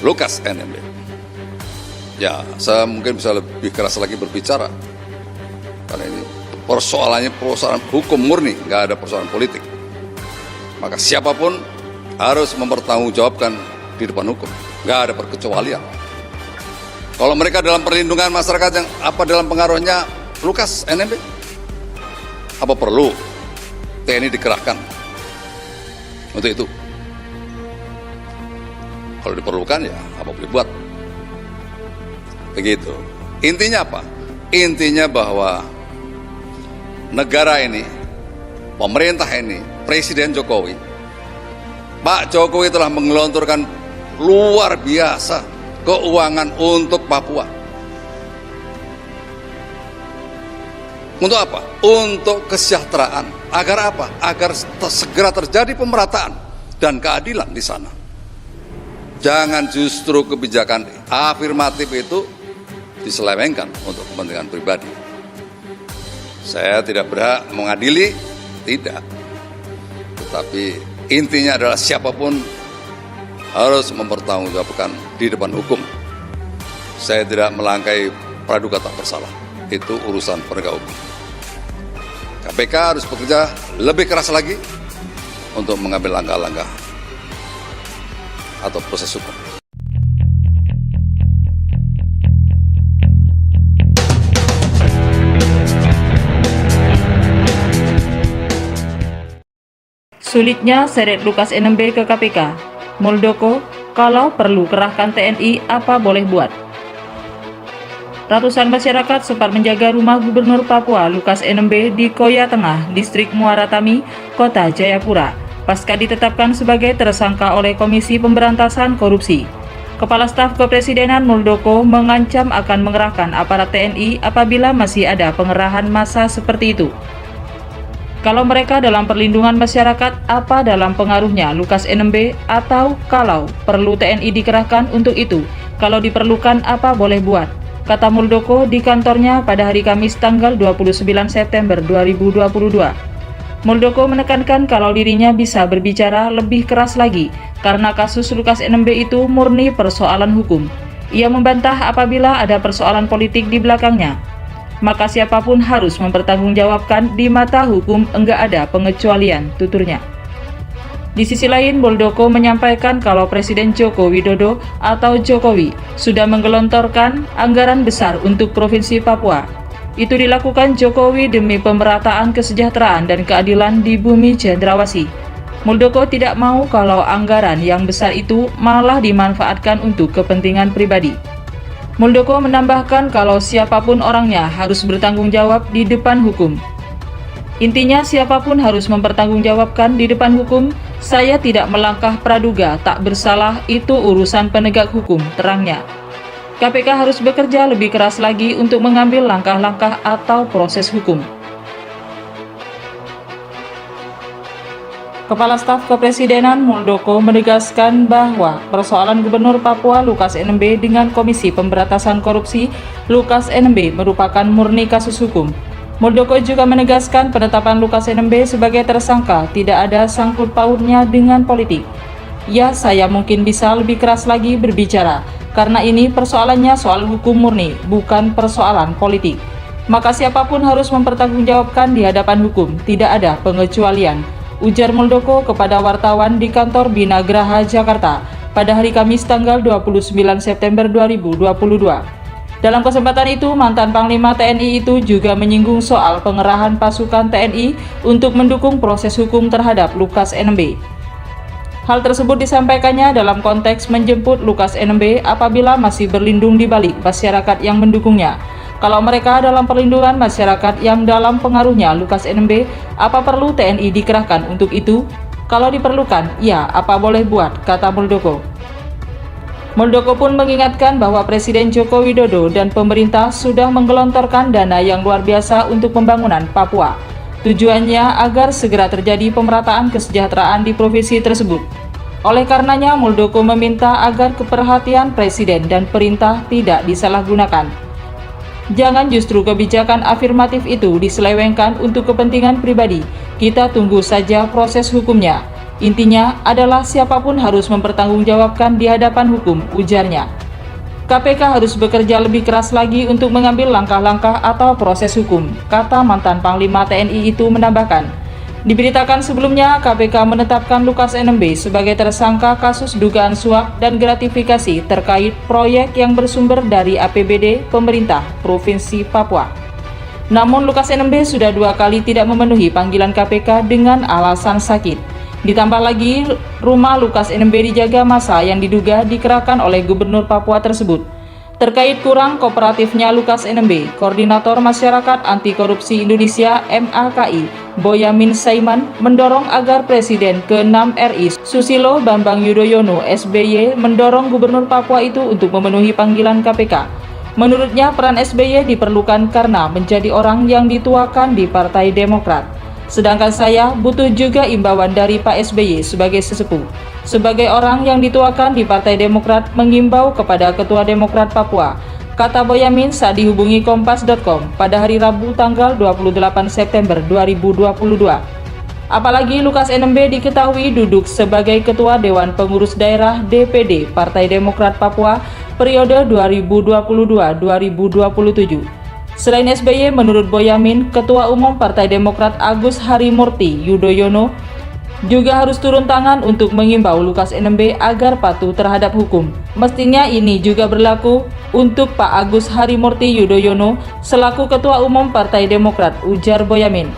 Lukas NMB. Ya, saya mungkin bisa lebih keras lagi berbicara, karena ini persoalannya persoalan hukum murni, nggak ada persoalan politik. Maka siapapun harus mempertanggungjawabkan di depan hukum, nggak ada perkecualian. Kalau mereka dalam perlindungan masyarakat yang apa dalam pengaruhnya Lukas NMB, apa perlu TNI dikerahkan untuk itu? Kalau diperlukan ya apa boleh buat. Begitu. Intinya apa? Intinya bahwa negara ini, pemerintah ini, Presiden Jokowi, Pak Jokowi telah menggelontorkan luar biasa keuangan untuk Papua. Untuk apa? Untuk kesejahteraan. Agar apa? Agar segera terjadi pemerataan dan keadilan di sana. Jangan justru kebijakan afirmatif itu diselewengkan untuk kepentingan pribadi. Saya tidak berhak mengadili, tidak. Tetapi intinya adalah siapapun harus mempertanggungjawabkan di depan hukum. Saya tidak melangkai praduga tak bersalah. Itu urusan penegak hukum. KPK harus bekerja lebih keras lagi untuk mengambil langkah-langkah atau proses hukum. Sulitnya seret Lukas NMB ke KPK. Muldoko, kalau perlu kerahkan TNI, apa boleh buat? Ratusan masyarakat sempat menjaga rumah Gubernur Papua Lukas NMB di Koya Tengah, Distrik Muara Tami, Kota Jayapura, pasca ditetapkan sebagai tersangka oleh Komisi Pemberantasan Korupsi. Kepala Staf Kepresidenan Muldoko mengancam akan mengerahkan aparat TNI apabila masih ada pengerahan massa seperti itu. Kalau mereka dalam perlindungan masyarakat, apa dalam pengaruhnya Lukas NMB, atau kalau perlu TNI dikerahkan untuk itu, kalau diperlukan apa boleh buat, kata Muldoko di kantornya pada hari Kamis tanggal 29 September 2022. Muldoko menekankan kalau dirinya bisa berbicara lebih keras lagi karena kasus Lukas NMB itu murni persoalan hukum. Ia membantah apabila ada persoalan politik di belakangnya. Maka siapapun harus mempertanggungjawabkan di mata hukum, enggak ada pengecualian, tuturnya. Di sisi lain, Muldoko menyampaikan kalau Presiden Joko Widodo atau Jokowi sudah menggelontorkan anggaran besar untuk Provinsi Papua. Itu dilakukan Jokowi demi pemerataan kesejahteraan dan keadilan di bumi cendrawasih. Muldoko tidak mau kalau anggaran yang besar itu malah dimanfaatkan untuk kepentingan pribadi. Muldoko menambahkan kalau siapapun orangnya harus bertanggung jawab di depan hukum. Intinya siapapun harus mempertanggungjawabkan di depan hukum. Saya tidak melangkah praduga tak bersalah, itu urusan penegak hukum, terangnya. KPK harus bekerja lebih keras lagi untuk mengambil langkah-langkah atau proses hukum. Kepala Staf Kepresidenan Muldoko menegaskan bahwa persoalan Gubernur Papua Lukas NMB dengan Komisi Pemberantasan Korupsi Lukas NMB merupakan murni kasus hukum. Muldoko juga menegaskan penetapan Lukas NMB sebagai tersangka tidak ada sangkut pautnya dengan politik. Ya, saya mungkin bisa lebih keras lagi berbicara, karena ini persoalannya soal hukum murni, bukan persoalan politik. Maka siapapun harus mempertanggungjawabkan di hadapan hukum, tidak ada pengecualian, ujar Muldoko kepada wartawan di kantor Bina Graha, Jakarta pada hari Kamis tanggal 29 September 2022. Dalam kesempatan itu, mantan Panglima TNI itu juga menyinggung soal pengerahan pasukan TNI untuk mendukung proses hukum terhadap Lukas NMB. Hal tersebut disampaikannya dalam konteks menjemput Lukas NMB apabila masih berlindung di balik masyarakat yang mendukungnya. Kalau mereka dalam perlindungan masyarakat yang dalam pengaruhnya Lukas NMB, apa perlu TNI dikerahkan untuk itu? Kalau diperlukan, ya apa boleh buat, kata Muldoko. Muldoko pun mengingatkan bahwa Presiden Joko Widodo dan pemerintah sudah menggelontorkan dana yang luar biasa untuk pembangunan Papua. Tujuannya agar segera terjadi pemerataan kesejahteraan di provinsi tersebut. Oleh karenanya, Muldoko meminta agar keperhatian Presiden dan perintah tidak disalahgunakan. Jangan justru kebijakan afirmatif itu diselewengkan untuk kepentingan pribadi. Kita tunggu saja proses hukumnya. Intinya adalah siapapun harus mempertanggungjawabkan di hadapan hukum, ujarnya. KPK harus bekerja lebih keras lagi untuk mengambil langkah-langkah atau proses hukum, kata mantan Panglima TNI itu menambahkan. Diberitakan sebelumnya, KPK menetapkan Lukas NMB sebagai tersangka kasus dugaan suap dan gratifikasi terkait proyek yang bersumber dari APBD pemerintah Provinsi Papua. Namun Lukas NMB sudah 2 kali tidak memenuhi panggilan KPK dengan alasan sakit. Ditambah lagi, rumah Lukas NMB dijaga massa yang diduga dikerahkan oleh Gubernur Papua tersebut. Terkait kurang kooperatifnya Lukas NMB, Koordinator Masyarakat Anti Korupsi Indonesia (MAKI), Boyamin Saiman mendorong agar Presiden ke-6 RI Susilo Bambang Yudhoyono (SBY) mendorong Gubernur Papua itu untuk memenuhi panggilan KPK. Menurutnya peran SBY diperlukan karena menjadi orang yang dituakan di Partai Demokrat. Sedangkan saya butuh juga imbauan dari Pak SBY sebagai sesepuh. Sebagai orang yang dituakan di Partai Demokrat mengimbau kepada Ketua Demokrat Papua, kata Boyamin saat dihubungi Kompas.com pada hari Rabu tanggal 28 September 2022. Apalagi Lukas NMB diketahui duduk sebagai Ketua Dewan Pengurus Daerah DPD Partai Demokrat Papua periode 2022-2027. Selain SBY, menurut Boyamin, Ketua Umum Partai Demokrat Agus Harimurti Yudhoyono juga harus turun tangan untuk mengimbau Lukas NMB agar patuh terhadap hukum. Mestinya ini juga berlaku untuk Pak Agus Harimurti Yudhoyono selaku Ketua Umum Partai Demokrat, ujar Boyamin.